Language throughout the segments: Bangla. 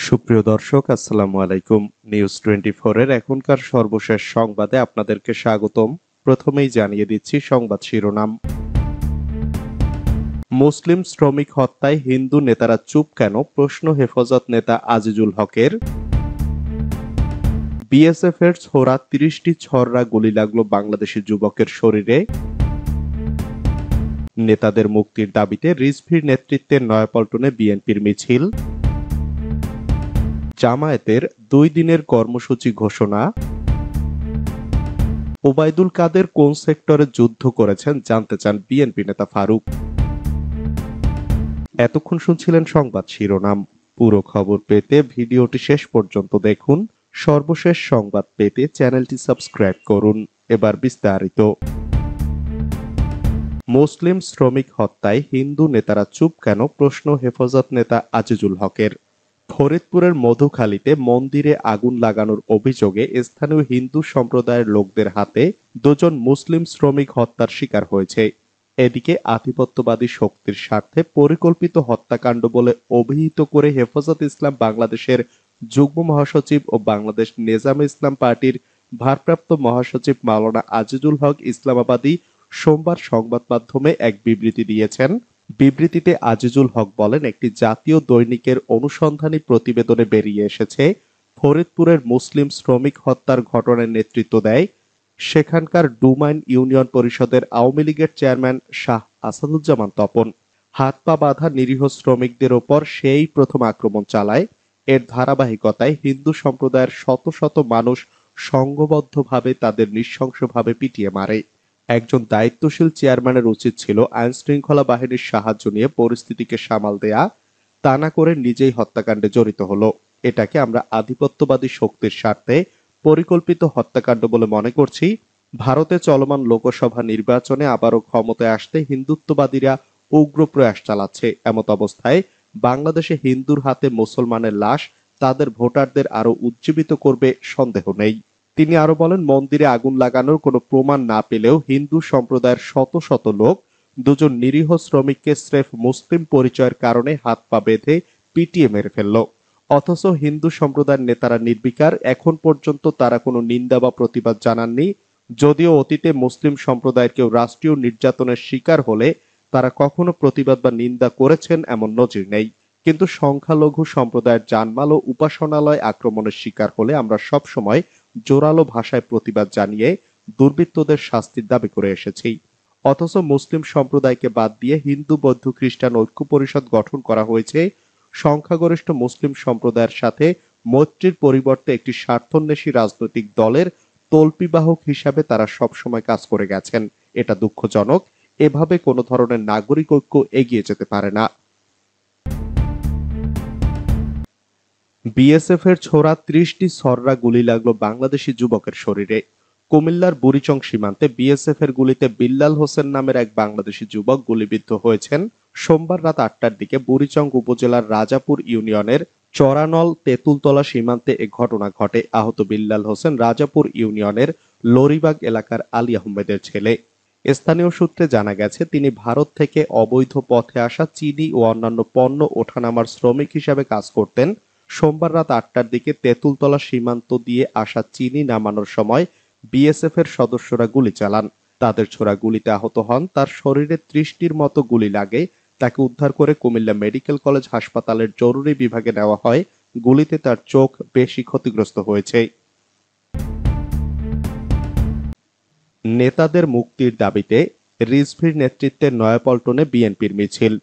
সুপ্রিয় দর্শক, আসসালামু আলাইকুম। নিউজ 24 এর এখনকার সর্বশেষ সংবাদে আপনাদেরকে স্বাগতম। প্রথমেই জানিয়ে দিচ্ছি সংবাদ শিরোনাম। মুসলিম শ্রমিক হত্যায় হিন্দু নেতারা চুপ কেন, প্রশ্ন হেফাজত নেতা আজিজুল হকের। বিএসএফ এর ছোড়া ৩০টি ছররা গুলি লাগলো বাংলাদেশি যুবকের শরীরে। নেতাদের মুক্তির দাবিতে রিজভীর নেতৃত্বে নয়াপল্টনে বিএনপির মিছিল। জামায়াতের ২ দিনের কর্মসূচি ঘোষণা। ওবায়দুল কাদের কোন সেক্টরে যুদ্ধ করেছেন জানতে চান বিএনপি নেতা ফারুক। এতক্ষণ শুনছিলেন সংবাদ শিরোনাম। পুরো খবর পেতে ভিডিওটি শেষ পর্যন্ত দেখুন। সর্বশেষ সংবাদ পেতে চ্যানেলটি সাবস্ক্রাইব করুন। এবার বিস্তারিত। মুসলিম শ্রমিক হত্যায় হিন্দু নেতারা চুপ কেন, প্রশ্ন হেফাজত নেতা আজিজুল হকের। ফরিদপুরের মধুখালীতে মন্দিরে আগুন লাগানোর অভিযোগে স্থানীয় হিন্দু সম্প্রদায়ের লোকদের হাতে ২ জন মুসলিম শ্রমিক হত্যার শিকার হয়েছে। এদিকে আধিপত্যবাদী শক্তির স্বার্থে পরিকল্পিত হত্যাকাণ্ড বলে অভিহিত করে হেফাজত ইসলাম বাংলাদেশের যুগ্ম মহাসচিব ও বাংলাদেশ নেজামে ইসলাম পার্টির ভারপ্রাপ্ত মহাসচিব মাওলানা আজিজুল হক ইসলামাবাদী সোমবার সংবাদ মাধ্যমে এক বিবৃতি দিয়েছেন। বিবৃতিতে আজিজুল হক বলেন, একটি জাতীয় দৈনিকের অনুসন্ধানী প্রতিবেদনে বেরিয়ে এসেছে ফরিদপুরের মুসলিম শ্রমিক হত্যার ঘটনার নেতৃত্ব দেয় সেখানকার ডুমাইন ইউনিয়ন পরিষদের আওয়ামী লীগের চেয়ারম্যান শাহ আসাদুজ্জামান তপন। হাত পা বাঁধা নিরীহ শ্রমিকদের ওপর সেই প্রথম আক্রমণ চালায়। এর ধারাবাহিকতায় হিন্দু সম্প্রদায়ের শত শত মানুষ সংঘবদ্ধভাবে তাদের নৃশংসভাবে পিটিয়ে মারে। একজন দায়িত্বশীল চেয়ারম্যানের উচিত ছিল আইন শৃঙ্খলা বাহিনীর সাহায্য নিয়ে পরিস্থিতিকে সামাল দেয়া, তা না করে নিজেই হত্যাকাণ্ডে জড়িত হলো। এটাকে আমরা আধিপত্যবাদী শক্তির স্বার্থে পরিকল্পিত হত্যাকাণ্ড বলে মনে করছি। ভারতে চলমান লোকসভা নির্বাচনে আবারও ক্ষমতায় আসতে হিন্দুত্ববাদীরা উগ্র প্রয়াস চালাচ্ছে। এমত অবস্থায় বাংলাদেশে হিন্দুর হাতে মুসলমানের লাশ তাদের ভোটারদের আরো উজ্জীবিত করবে সন্দেহ নেই। তিনি আরো বলেন, মন্দিরে আগুন লাগানোর কোনো প্রমাণ না পেলেও হিন্দু সম্প্রদায়ের শত শত লোক ২ জন নিরীহ শ্রমিককে স্রেফ মুসলিম পরিচয়ের কারণে হাত পা বেঁধে পিটিয়ে মেরে ফেলল। অথচ হিন্দু সম্প্রদায়ের নেতারা নির্বিকার। এখন পর্যন্ত তারা কোনো নিন্দা বা প্রতিবাদ জানাননি। যদিও অতীতে মুসলিম সম্প্রদায়ের কেউ রাষ্ট্রীয় নির্যাতনের শিকার হলে তারা কখনো প্রতিবাদ বা নিন্দা করেছেন এমন নজির নেই। কিন্তু সংখ্যালঘু সম্প্রদায়ের জানমাল ও উপাসনালয় আক্রমণের শিকার হলে আমরা সবসময় জোরালো ভাষায় প্রতিবাদ জানিয়ে দুর্বৃত্তদের শাস্তির দাবি করে এসেছি। অথচ মুসলিম সম্প্রদায়কে বাদ দিয়ে হিন্দু বৌদ্ধ খ্রিস্টান ঐক্য পরিষদ গঠন করা হয়েছে। সংখ্যাগরিষ্ঠ মুসলিম সম্প্রদায়ের সাথে মৈত্রীর পরিবর্তে একটি স্বার্থান্বেষী রাজনৈতিক দলের তল্পিবাহক হিসাবে তারা সবসময় কাজ করে গেছেন। এটা দুঃখজনক। এভাবে কোনো ধরনের নাগরিক ঐক্য এগিয়ে যেতে পারে না। বিএসএফ এর ছোড়া ৩০টি ছররা গুলি লাগলো বাংলাদেশি যুবকের শরীরে। কুমিল্লার বুড়িচং সীমান্তে বিএসএফ এর গুলিতে বিল্লাল হোসেন নামের এক বাংলাদেশি যুবক গুলিবিদ্ধ হয়েছেন। সোমবার রাত ৮টার দিকে বুড়িচং উপজেলার রাজাপুর ইউনিয়নের চরানল তেঁতুলতলা সীমান্তে এ ঘটনা ঘটে। আহত বিল্লাল হোসেন রাজাপুর ইউনিয়নের লরিবাগ এলাকার আলী আহমেদের ছেলে। স্থানীয় সূত্রে জানা গেছে, তিনি ভারত থেকে অবৈধ পথে আসা চিনি ও অন্যান্য পণ্য ওঠানামার শ্রমিক হিসাবে কাজ করতেন। সোমবার রাত ৮টার দিকে তেঁতুলতলা সীমান্ত দিয়ে আসা চিনি নামানোর সময় বিএসএফ এর সদস্যরা গুলি চালান। তাদের ছোড়া গুলিতে আহত হন। তার শরীরে ৩০টির মতো গুলি লাগে। তাকে উদ্ধার করে কুমিল্লা মেডিকেল কলেজ হাসপাতালের জরুরি বিভাগে নেওয়া হয়। গুলিতে তার চোখ বেশি ক্ষতিগ্রস্ত হয়েছে। নেতাদের মুক্তির দাবিতে রিজভীর নেতৃত্বে নয়াপল্টনে বিএনপির মিছিল।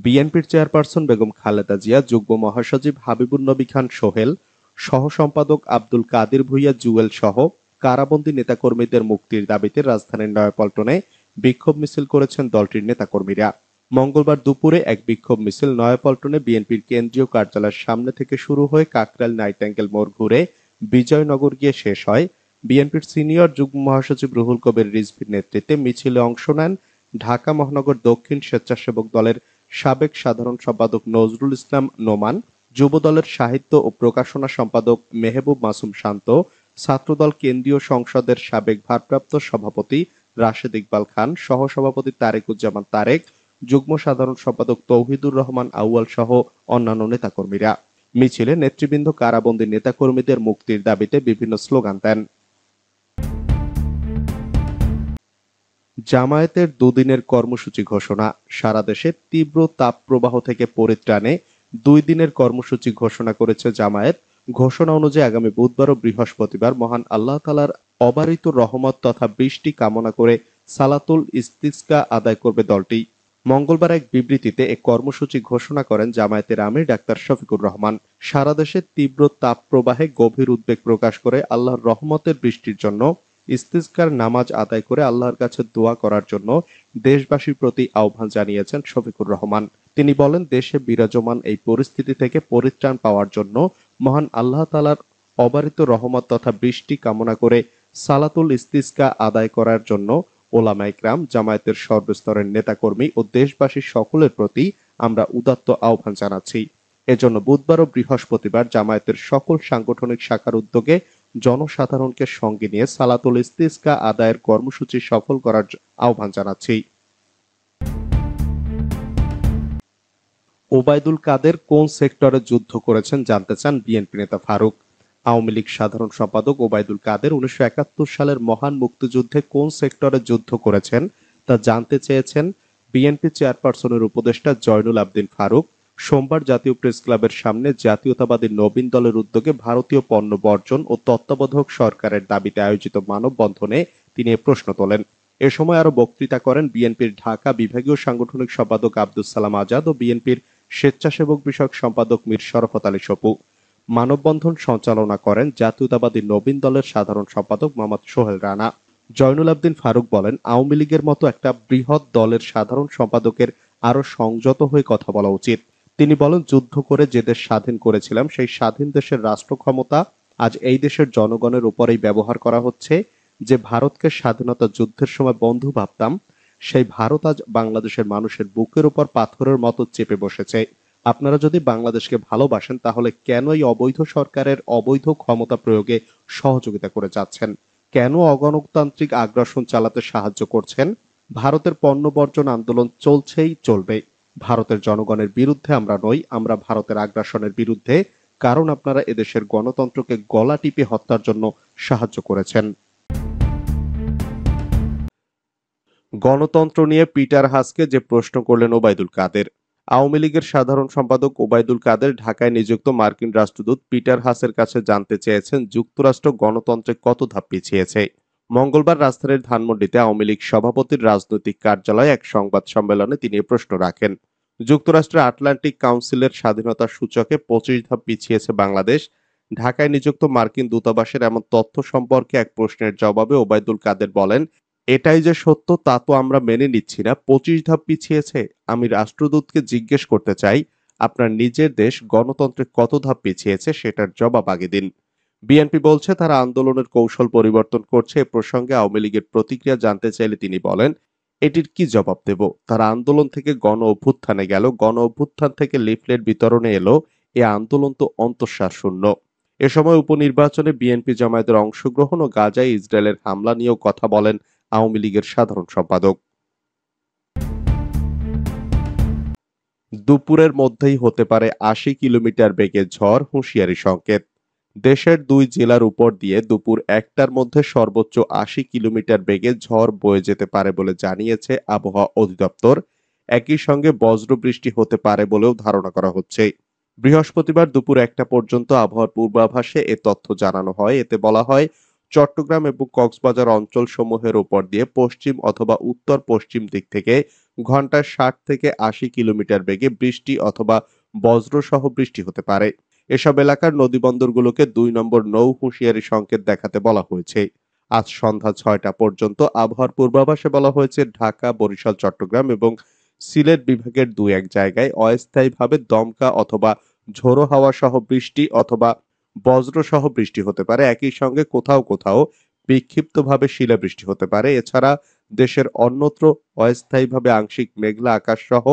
বিএনপির চেয়ারপারসন বেগম খালেদা জিয়া, যুগ্ম মহাসচিব হাবিবুন নবী খান সোহেল, সহ সম্পাদক আব্দুল কাদির ভূঁইয়া জুয়েল সহ কারাবন্দী নেতাকর্মীদের মুক্তির দাবিতে রাজধানীর নয়াপল্টনে বিক্ষোভ মিছিল করেছেন দলটির নেতাকর্মীরা। মঙ্গলবার দুপুরে এক বিক্ষোভ মিছিল নয়াপল্টনে বিএনপির কেন্দ্রীয় কার্যালয়ের সামনে থেকে শুরু হয়ে কাকরাইল নাইটেঙ্গেল মোড় ঘুরে বিজয়নগর গিয়ে শেষ হয়। বিএনপির সিনিয়র যুগ্ম মহাসচিব রুহুল কবির রিজভীর নেতৃত্বে মিছিলে অংশ নেন ঢাকা মহানগর দক্ষিণ স্বেচ্ছাসেবক দলের সাবেক সাধারণ সম্পাদক নজরুল ইসলাম নোমান, যুব দলের সাহিত্য ও প্রকাশনা সম্পাদক মেহবুব মাসুম শান্ত, ছাত্রদল কেন্দ্রীয় সংসদের সাবেক ভারপ্রাপ্ত সভাপতি রাশেদ ইকবাল খান, সহসভাপতি তারেকুজ্জামান তারেক, যুগ্ম সাধারণ সম্পাদক তৌহিদুর রহমান আউয়াল সহ অন্যান্য নেতাকর্মীরা। মিছিলে নেতৃবৃন্দ কারাবন্দী নেতাকর্মীদের মুক্তির দাবিতে বিভিন্ন স্লোগান দেন। জামায়াতের দুদিনের কর্মসূচি ঘোষণা। সারা দেশে তীব্র তাপপ্রবাহ থেকে পরিত্রাণে 2 দিনের কর্মসূচি ঘোষণা করেছে জামায়াত। ঘোষণা অনুযায়ী আগামী বুধবার ও বৃহস্পতিবার মহান আল্লাহ তাআলার অবারিত রহমত তথা বৃষ্টি কামনা করে সালাতুল ইস্তিসকা আদায় করবে দলটি। মঙ্গলবার এক বিবৃতিতে এ কর্মসূচি ঘোষণা করেন জামায়াতের আমির ডাক্তার শফিকুর রহমান। সারা দেশে তীব্র তাপপ্রবাহে গভীর উদ্বেগ প্রকাশ করে আল্লাহর রহমতের বৃষ্টির জন্য ইস্তিসকার নামাজ আদায় করে আল্লাহর কাছে দোয়া করার জন্য দেশবাসীর প্রতি আহ্বান জানিয়েছেন শফিকুর রহমান। তিনি বলেন, দেশে বিরাজমান এই পরিস্থিতি থেকে পরিত্রাণ পাওয়ার জন্য মহান আল্লাহ তাআলার অবারিত রহমত তথা বৃষ্টি কামনা করে সালাতুল ইস্তিসকা আদায় করার জন্য ওলামায়ে কেরাম, জামায়াতের সর্বস্তরের নেতাকর্মী ও দেশবাসী সকলের প্রতি আমরা উদাত্ত আহ্বান জানাচ্ছি। এজন্য বুধবার ও বৃহস্পতিবার জামায়াতের সকল সাংগঠনিক শাখার উদ্যোগে জনসাধারণকে সঙ্গে নিয়ে সালাতুল ইস্তিসকা আদায়ের কর্মসূচি সফল করার আহ্বান জানাচ্ছি। ওবায়দুল কাদের কোন সেক্টরে যুদ্ধ করেছেন জানতে চান বিএনপি নেতা ফারুক। আওয়ামী লীগ সাধারণ সম্পাদক ওবায়দুল কাদের 1971 সালের মহান মুক্তিযুদ্ধে কোন সেক্টরে যুদ্ধ করেছেন তা জানতে চেয়েছেন বিএনপি চেয়ারপারসনের উপদেষ্টা জয়নুল আবদিন ফারুক। সোমবার জাতীয় প্রেস ক্লাবের সামনে জাতীয়তাবাদী নবীন দলের উদ্যোগে ভারতীয় পণ্য বর্জন ও তত্ত্বাবধায়ক সরকারের দাবিতে আয়োজিত মানববন্ধনে তিনি এ প্রশ্ন তোলেন। এ সময় আরো বক্তৃতা করেন বিএনপির ঢাকা বিভাগীয় সাংগঠনিক সম্পাদক আব্দুস সালাম আজাদ ও বিএনপির স্বেচ্ছাসেবক বিষয়ক সম্পাদক মীর শরফত আলী সপু। মানববন্ধন সঞ্চালনা করেন জাতীয়তাবাদী নবীন দলের সাধারণ সম্পাদক মোহাম্মদ সোহেল রানা। জয়নুল আবদিন ফারুক বলেন, আওয়ামী লীগের মতো একটা বৃহৎ দলের সাধারণ সম্পাদকের আরো সংযত হয়ে কথা বলা উচিত। তিনি বলেন, যুদ্ধ করে যে দেশ স্বাধীন করেছিলাম সেই স্বাধীন দেশের রাষ্ট্র ক্ষমতা আজ এই দেশের জনগণের উপরেই ব্যবহার করা হচ্ছে। যে ভারতকে স্বাধীনতা যুদ্ধের সময় বন্ধু ভাবতাম, সেই ভারত আজ বাংলাদেশের মানুষের বুকের উপর পাথরের মতো চেপে বসেছে। আপনারা যদি বাংলাদেশকে ভালোবাসেন তাহলে কেন এই অবৈধ সরকারের অবৈধ ক্ষমতা প্রয়োগে সহযোগিতা করে যাচ্ছেন? কেন অগণতান্ত্রিক আগ্রাসন চালাতে সাহায্য করছেন? ভারতের পণ্য বর্জন আন্দোলন চলছেই চলবে। ভারতের জনগণের বিরুদ্ধে আমরা নই, আমরা ভারতের আগ্রাসনের বিরুদ্ধে, কারণ আপনারা এদেশের গণতন্ত্রকে গলা টিপে হত্যার জন্য সাহায্য করেছেন। গণতন্ত্র নিয়ে পিটার হাসকে যে প্রশ্ন করলেন ওবায়দুল কাদের। আওয়ামী লীগের সাধারণ সম্পাদক ওবায়দুল কাদের ঢাকায় নিযুক্ত মার্কিন রাষ্ট্রদূত পিটার হাসের কাছে জানতে চেয়েছেন যুক্তরাষ্ট্র গণতন্ত্রে কত ধাপ পিছিয়েছে। মঙ্গলবার রাজধানীর ধানমন্ডিতে আওয়ামী লীগ সভাপতির রাজনৈতিক কার্যালয়ে এক সংবাদ সম্মেলনে তিনি এ প্রশ্ন রাখেন। যুক্তরাষ্ট্রের আটলান্টিক কাউন্সিলের স্বাধীনতা সূচকে 25 ধাপ পিছিয়েছে বাংলাদেশ। ঢাকায় নিযুক্ত মার্কিন দূতাবাসের এমন তথ্য সম্পর্কে এক প্রশ্নের জবাবে ওবায়দুল কাদের বলেন, এটাই যে সত্য তা তো আমরা মেনে নিচ্ছি না। 25 ধাপ পিছিয়েছে। আমি রাষ্ট্রদূতকে জিজ্ঞেস করতে চাই, আপনার নিজের দেশ গণতন্ত্রে কত ধাপ পিছিয়েছে সেটার জবাব আগে দিন। বিএনপি বলছে তারা আন্দোলনের কৌশল পরিবর্তন করছে। এ প্রসঙ্গে আওয়ামী লীগের প্রতিক্রিয়া জানতে চাইলে তিনি বলেন, এটির কি জবাব দেব? তারা আন্দোলন থেকে গণ অভ্যুত্থানে গেল, গণ অভ্যুত্থান থেকে লিফলেট বিতরণে এলো। এ আন্দোলন তো অন্তঃসার শূন্য। এ সময় উপনির্বাচনে বিএনপি জামায়াতের অংশগ্রহণ ও গাজায় ইসরায়েলের হামলা নিয়েও কথা বলেন আওয়ামী লীগের সাধারণ সম্পাদক। দুপুরের মধ্যেই হতে পারে 80 কিলোমিটার বেগে ঝড়, হুঁশিয়ারি সংকেত। দেশের 2 জেলার উপর দিয়ে দুপুর 1টার মধ্যে সর্বোচ্চ 80 কিলোমিটার বেগে ঝড় বয়ে যেতে পারে বলে জানিয়েছে আবহাওয়া অধিদপ্তর। একই সঙ্গে বজ্রবৃষ্টি হতে পারে বলেও ধারণা করা হচ্ছে। বৃহস্পতিবার দুপুর 1টা পর্যন্ত আবহাওয়ার পূর্বাভাসে এ তথ্য জানানো হয়। এতে বলা হয়, চট্টগ্রাম এবং কক্সবাজার অঞ্চলসমূহের উপর দিয়ে পশ্চিম অথবা উত্তর পশ্চিম দিক থেকে ঘন্টায় 60 থেকে 80 কিলোমিটার বেগে বৃষ্টি অথবা বজ্রসহ বৃষ্টি হতে পারে। এসব এলাকার নদীবন্দরগুলোকে 2 নম্বর নৌ হুঁশিয়ারি সংকেত দেখাতে বলা হয়েছে। আজ সন্ধ্যা 6টা পর্যন্ত আবহাওয়ার পূর্বাভাসে বলা হয়েছে, ঢাকা, বরিশাল, চট্টগ্রাম এবং সিলেট বিভাগের 2-1 জায়গায় অস্থায়ীভাবে দমকা অথবা ঝোড়ো হাওয়া সহ বৃষ্টি অথবা বজ্রসহ বৃষ্টি হতে পারে। একই সঙ্গে কোথাও কোথাও বিক্ষিপ্তভাবে শিলাবৃষ্টি হতে পারে। এছাড়া দেশের অন্যত্র অস্থায়ীভাবে আংশিক মেঘলা আকাশ সহ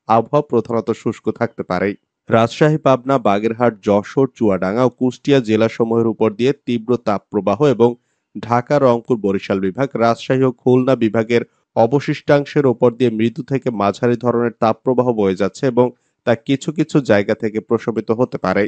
আবহাওয়া প্রধানত শুষ্ক থাকতে পারে। রাজশাহী, পাবনা, বাগেরহাট, যশোর, চুয়াডাঙ্গা ও কুষ্টিয়া জেলাসমূহের উপর দিয়ে তীব্র তাপপ্রবাহ এবং ঢাকা, রংপুর, বরিশাল বিভাগ, রাজশাহী ও খুলনা বিভাগের অবশিষ্টাংশের উপর দিয়ে মৃদু থেকে মাঝারি ধরনের তাপপ্রবাহ বয়ে যাচ্ছে এবং তা কিছু কিছু জায়গা থেকে প্রশমিত হতে পারে।